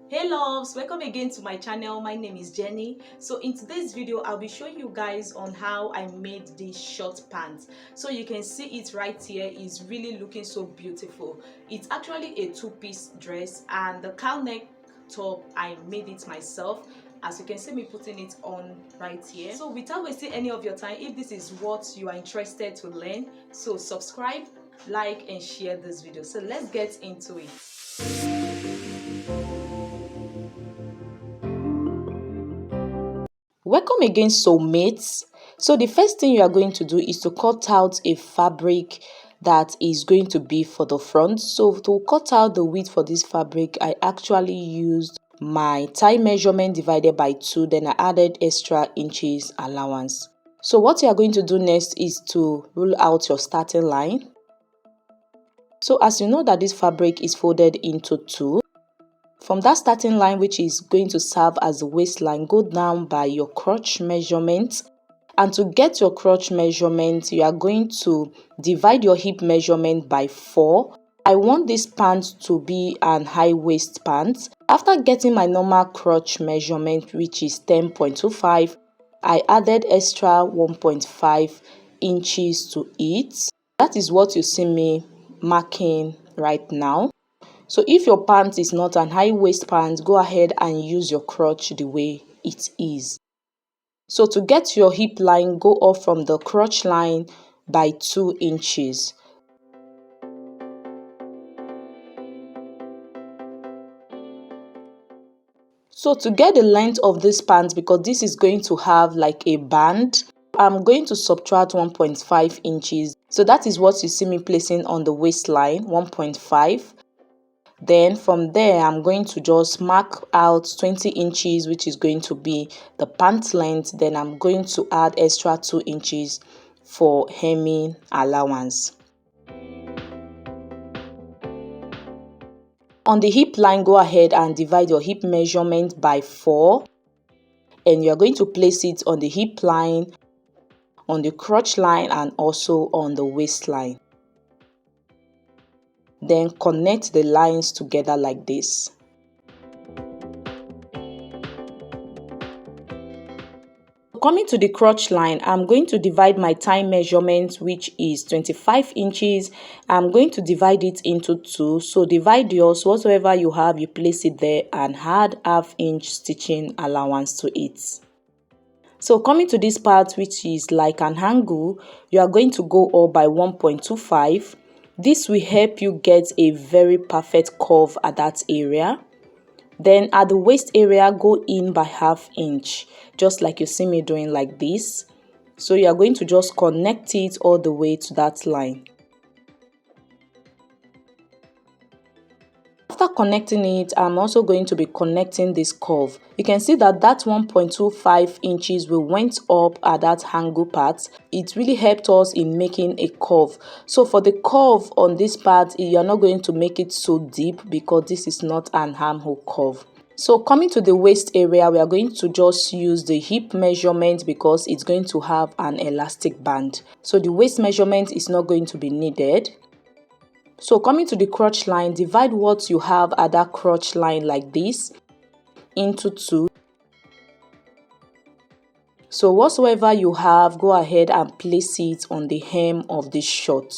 Hey loves, welcome again to my channel. My name is Jenny. So in today's video I'll be showing you guys on how I made this short pants. So you can see it right here. It's really looking so beautiful. It's actually a two-piece dress, and the cow neck top I made it myself, as you can see me putting it on right here. So without wasting any of your time, if this is what you are interested to learn, so subscribe, like and share this video. So let's get into it. Welcome again, soulmates. So the first thing you are going to do is to cut out a fabric that is going to be for the front. So to cut out the width for this fabric, I actually used my thigh measurement divided by 2, then I added extra inches allowance. So what you are going to do next is to rule out your starting line. So as you know that this fabric is folded into 2, from that starting line, which is going to serve as the waistline, go down by your crotch measurement. And to get your crotch measurement, you are going to divide your hip measurement by 4. I want this pant to be an high waist pant. After getting my normal crotch measurement, which is 10.25, I added extra 1.5 inches to it. That is what you see me marking right now. So if your pant is not an high waist pant, go ahead and use your crotch the way it is. So to get your hip line, go off from the crotch line by 2 inches. So to get the length of this pant, because this is going to have like a band, I'm going to subtract 1.5 inches. So that is what you see me placing on the waistline, 1.5. Then from there, I'm going to just mark out 20 inches, which is going to be the pant length. Then I'm going to add extra 2 inches for hemming allowance. On the hip line, go ahead and divide your hip measurement by 4. And you're going to place it on the hip line, on the crotch line, and also on the waistline. Then connect the lines together like this. Coming to the crotch line, I'm going to divide my thigh measurement, which is 25 inches. I'm going to divide it into 2. So divide yours, whatsoever you have, you place it there and add half-inch stitching allowance to it. So coming to this part, which is like an angle, you are going to go up by 1.25. This will help you get a very perfect curve at that area. Then at the waist area, go in by ½ inch, just like you see me doing like this. So you are going to just connect it all the way to that line. After connecting it, I'm also going to be connecting this curve. You can see that 1.25 inches we went up at that angle part. It really helped us in making a curve. So for the curve on this part, you're not going to make it so deep because this is not an armhole curve. So coming to the waist area, we are going to just use the hip measurement because it's going to have an elastic band. So the waist measurement is not going to be needed. So coming to the crotch line, divide what you have at that crotch line like this into 2. So whatsoever you have, go ahead and place it on the hem of this short.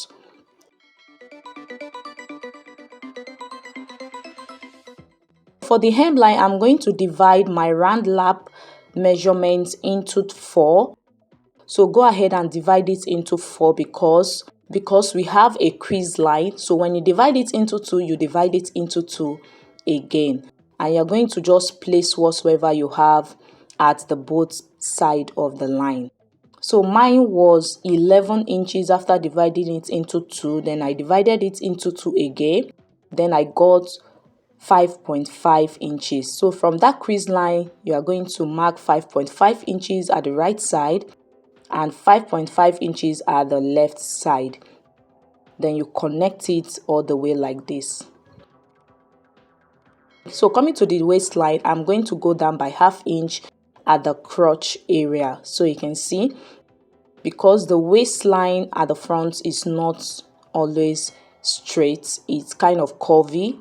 For the hemline, I'm going to divide my round lap measurement into 4. So go ahead and divide it into 4 because we have a crease line. So when you divide it into 2, you divide it into 2 again. And you're going to just place whatsoever you have at the both side of the line. So mine was 11 inches after dividing it into 2. Then I divided it into 2 again. Then I got 5.5 inches. So from that crease line, you are going to mark 5.5 inches at the right side and 5.5 inches at the left side. Then you connect it all the way like this. So coming to the waistline, I'm going to go down by ½ inch at the crotch area. So you can see, because the waistline at the front is not always straight, it's kind of curvy.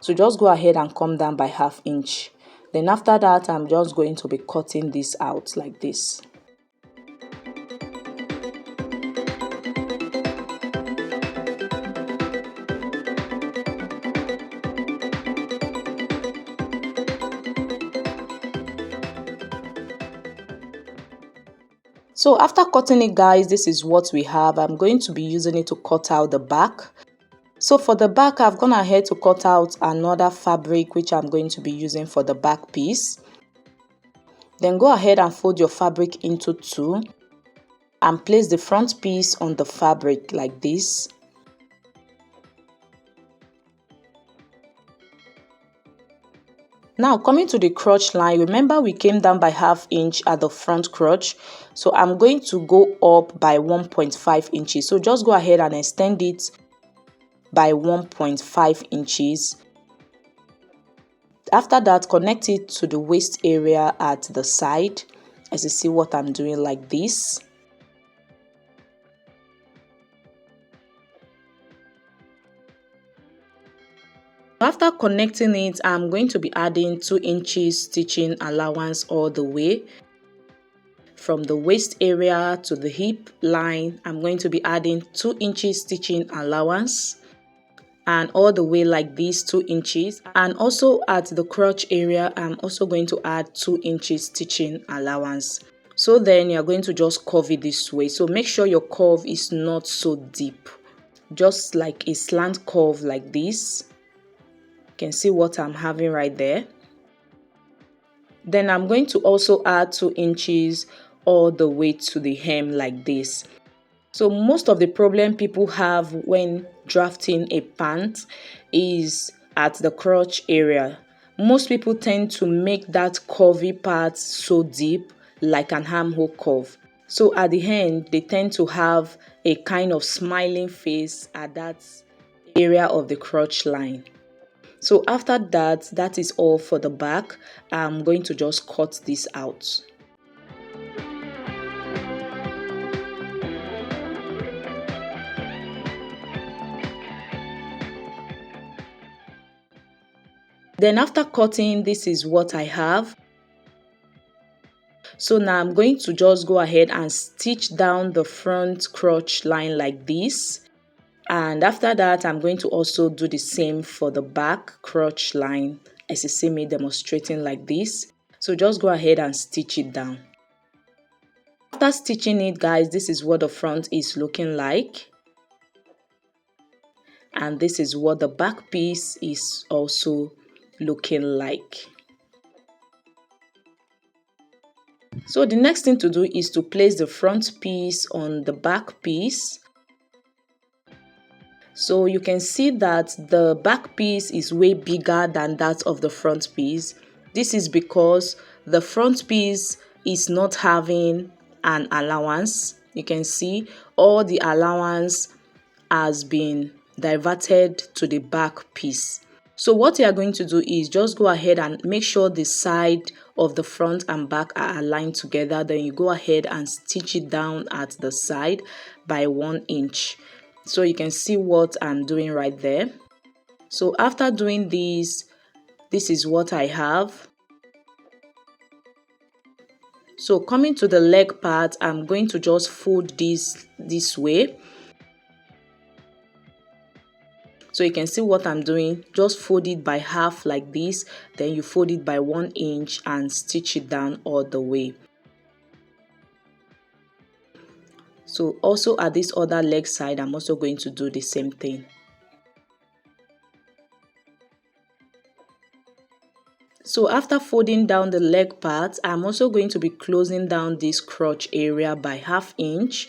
So just go ahead and come down by 1/2 inch. Then after that, I'm just going to be cutting this out like this. So after cutting it, guys, this is what we have. I'm going to be using it to cut out the back. So for the back, I've gone ahead to cut out another fabric which I'm going to be using for the back piece. Then go ahead and fold your fabric into 2 and place the front piece on the fabric like this. Now coming to the crotch line, remember we came down by 1/2 inch at the front crotch. So I'm going to go up by 1.5 inches. So just go ahead and extend it by 1.5 inches. After that, connect it to the waist area at the side, as you see what I'm doing like this. After connecting it, I'm going to be adding 2 inches stitching allowance all the way. From the waist area to the hip line, I'm going to be adding 2 inches stitching allowance. And all the way like this, 2 inches. And also at the crotch area, I'm also going to add 2 inches stitching allowance. So then you're going to just curve it this way. So make sure your curve is not so deep, just like a slant curve like this. You can see what I'm having right there. Then I'm going to also add 2 inches all the way to the hem like this. So most of the problem people have when drafting a pant is at the crotch area. Most people tend to make that curvy part so deep, like an armhole curve. So at the end, they tend to have a kind of smiling face at that area of the crotch line. So after that, that is all for the back. I'm going to just cut this out. Then after cutting, this is what I have. So now I'm going to just go ahead and stitch down the front crotch line like this. And after that, I'm going to also do the same for the back crotch line, as you see me demonstrating like this. So just go ahead and stitch it down. After stitching it, guys, this is what the front is looking like. And this is what the back piece is also looking like. So the next thing to do is to place the front piece on the back piece. So you can see that the back piece is way bigger than that of the front piece. This is because the front piece is not having an allowance. You can see all the allowance has been diverted to the back piece. So what you are going to do is just go ahead and make sure the side of the front and back are aligned together. Then you go ahead and stitch it down at the side by 1 inch. So you can see what I'm doing right there. So after doing this is what I have. So coming to the leg part, I'm going to just fold this way. So you can see what I'm doing. Just fold it by half like this. Then you fold it by 1 inch and stitch it down all the way. So also at this other leg side, I'm also going to do the same thing. So after folding down the leg part, I'm also going to be closing down this crotch area by 1/2 inch.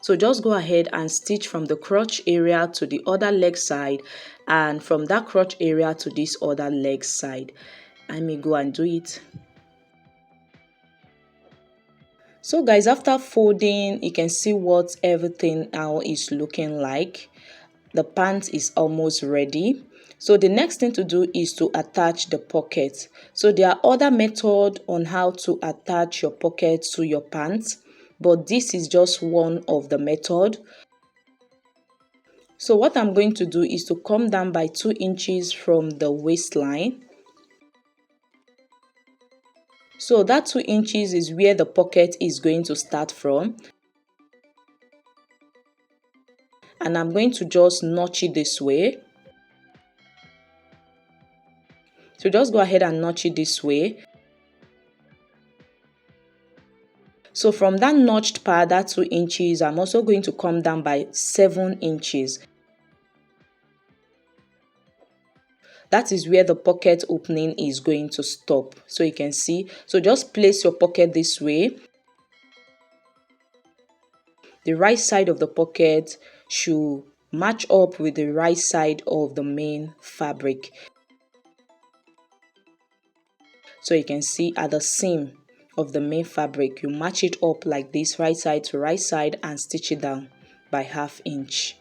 So just go ahead and stitch from the crotch area to the other leg side, and from that crotch area to this other leg side. Let me go and do it. So guys, after folding, you can see what everything now is looking like. The pant is almost ready. So the next thing to do is to attach the pocket. So there are other methods on how to attach your pocket to your pants, but this is just one of the method. So what I'm going to do is to come down by 2 inches from the waistline. So that 2 inches is where the pocket is going to start from. And I'm going to just notch it this way. So just go ahead and notch it this way. So from that notched part, that 2 inches, I'm also going to come down by 7 inches. That is where the pocket opening is going to stop. So you can see. So just place your pocket this way. The right side of the pocket should match up with the right side of the main fabric. So you can see at the seam of the main fabric, you match it up like this, right side to right side, and stitch it down by 1/2 inch.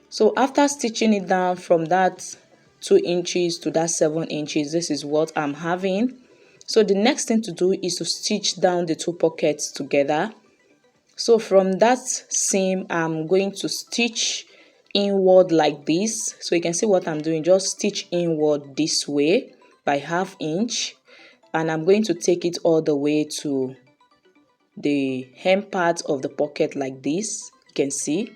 So after stitching it down from that 2 inches to that 7 inches, this is what I'm having. So the next thing to do is to stitch down the 2 pockets together. So from that seam, I'm going to stitch inward like this. So you can see what I'm doing, just stitch inward this way by 1/2 inch, and I'm going to take it all the way to the hem part of the pocket like this. You can see.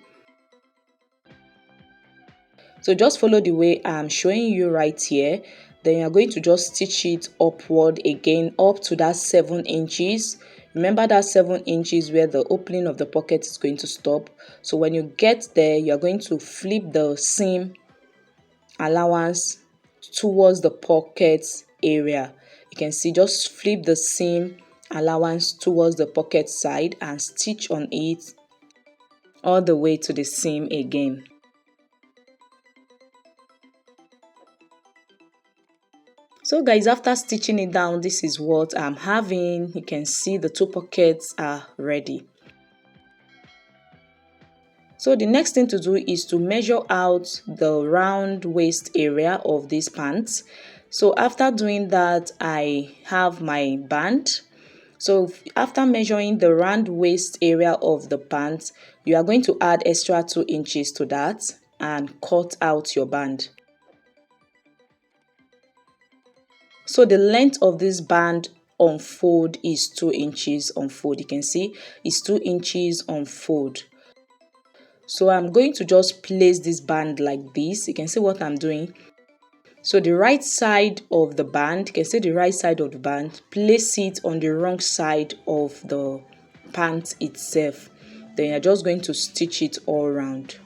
So just follow the way I'm showing you right here. Then you're going to just stitch it upward again up to that 7 inches. Remember that 7 inches where the opening of the pocket is going to stop. So when you get there, you're going to flip the seam allowance towards the pocket area. You can see, just flip the seam allowance towards the pocket side and stitch on it all the way to the seam again. So guys, after stitching it down, this is what I'm having. You can see the 2 pockets are ready. So the next thing to do is to measure out the round waist area of this pants. So after doing that, I have my band. So after measuring the round waist area of the pants, you are going to add extra 2 inches to that and cut out your band. So the length of this band on fold is 2 inches on fold. You can see it's 2 inches on fold. So I'm going to just place this band like this. You can see what I'm doing. So the right side of the band, you can see the right side of the band, place it on the wrong side of the pant itself. Then you're just going to stitch it all around.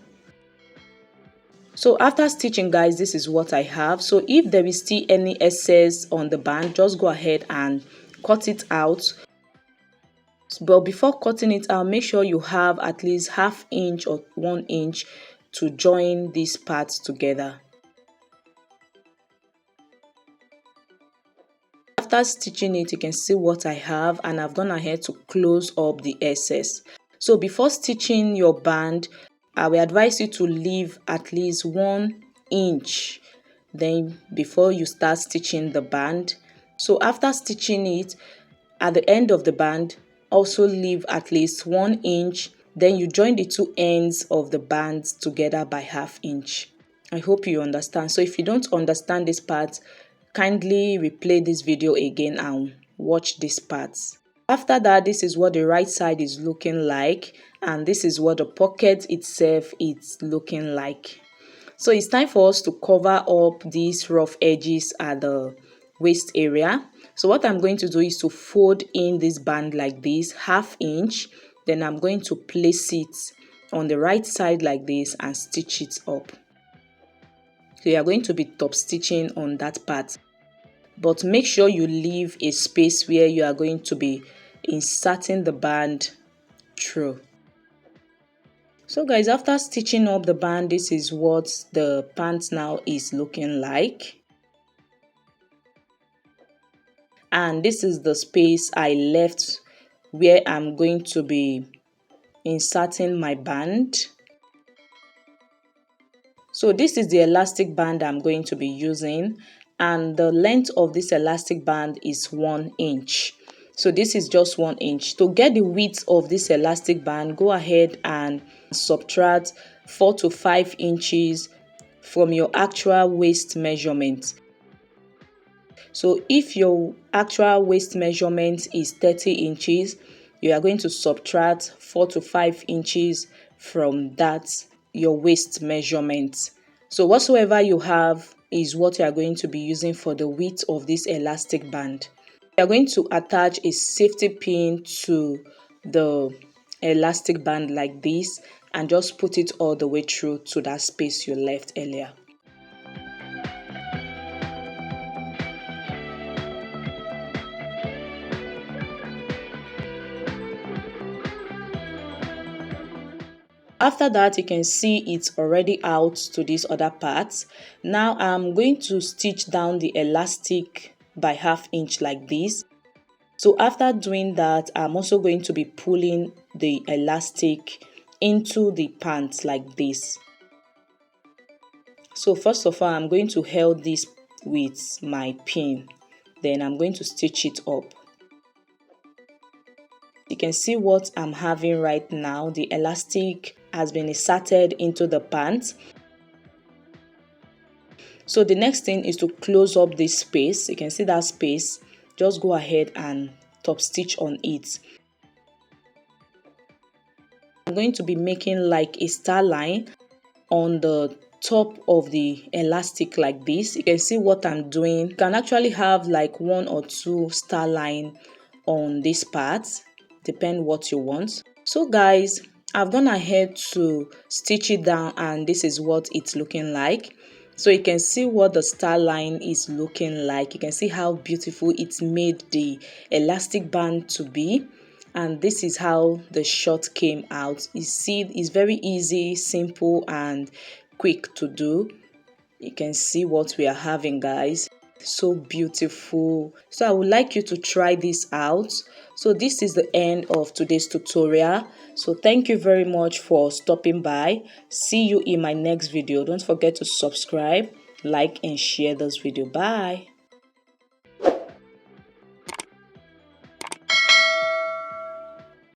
So after stitching, guys, this is what I have. So if there is still any excess on the band, just go ahead and cut it out. But before cutting it out, make sure you have at least 1/2 inch or 1 inch to join these parts together. After stitching it, you can see what I have, and I've gone ahead to close up the excess. So before stitching your band, I will advise you to leave at least 1 inch then before you start stitching the band. So after stitching it, at the end of the band, also leave at least 1 inch, then you join the 2 ends of the band together by 1/2 inch. I hope you understand. So if you don't understand this part, kindly replay this video again and watch this part. After that, this is what the right side is looking like, and this is what the pocket itself is looking like. So it's time for us to cover up these rough edges at the waist area. So what I'm going to do is to fold in this band like this, 1/2 inch. Then I'm going to place it on the right side like this and stitch it up. So you are going to be top stitching on that part, but make sure you leave a space where you are going to be inserting the band through. So guys, after stitching up the band, this is what the pants now is looking like. And this is the space I left where I'm going to be inserting my band. So this is the elastic band I'm going to be using, and the length of this elastic band is 1 inch. So this is just 1 inch. To get the width of this elastic band, go ahead and subtract 4 to 5 inches from your actual waist measurement. So if your actual waist measurement is 30 inches, you are going to subtract 4 to 5 inches from that, your waist measurement. So whatsoever you have is what you are going to be using for the width of this elastic band. You are going to attach a safety pin to the elastic band like this and just put it all the way through to that space you left earlier. After that, you can see it's already out to this other part. Now I'm going to stitch down the elastic by ½ inch like this. So after doing that, I'm also going to be pulling the elastic into the pants like this. So first of all, I'm going to hold this with my pin. Then I'm going to stitch it up. You can see what I'm having right now. The elastic has been inserted into the pants. So the next thing is to close up this space. You can see that space. Just go ahead and top stitch on it. I'm going to be making like a star line on the top of the elastic like this. You can see what I'm doing. You can actually have like 1 or 2 star line on this part, depend what you want. So guys, I've gone ahead to stitch it down and this is what it's looking like. So you can see what the star line is looking like. You can see how beautiful it's made the elastic band to be. And this is how the short came out. You see, it's very easy, simple and quick to do. You can see what we are having, guys. So beautiful. So I would like you to try this out. So this is the end of today's tutorial. So thank you very much for stopping by. See you in my next video. Don't forget to subscribe, like and share this video. Bye.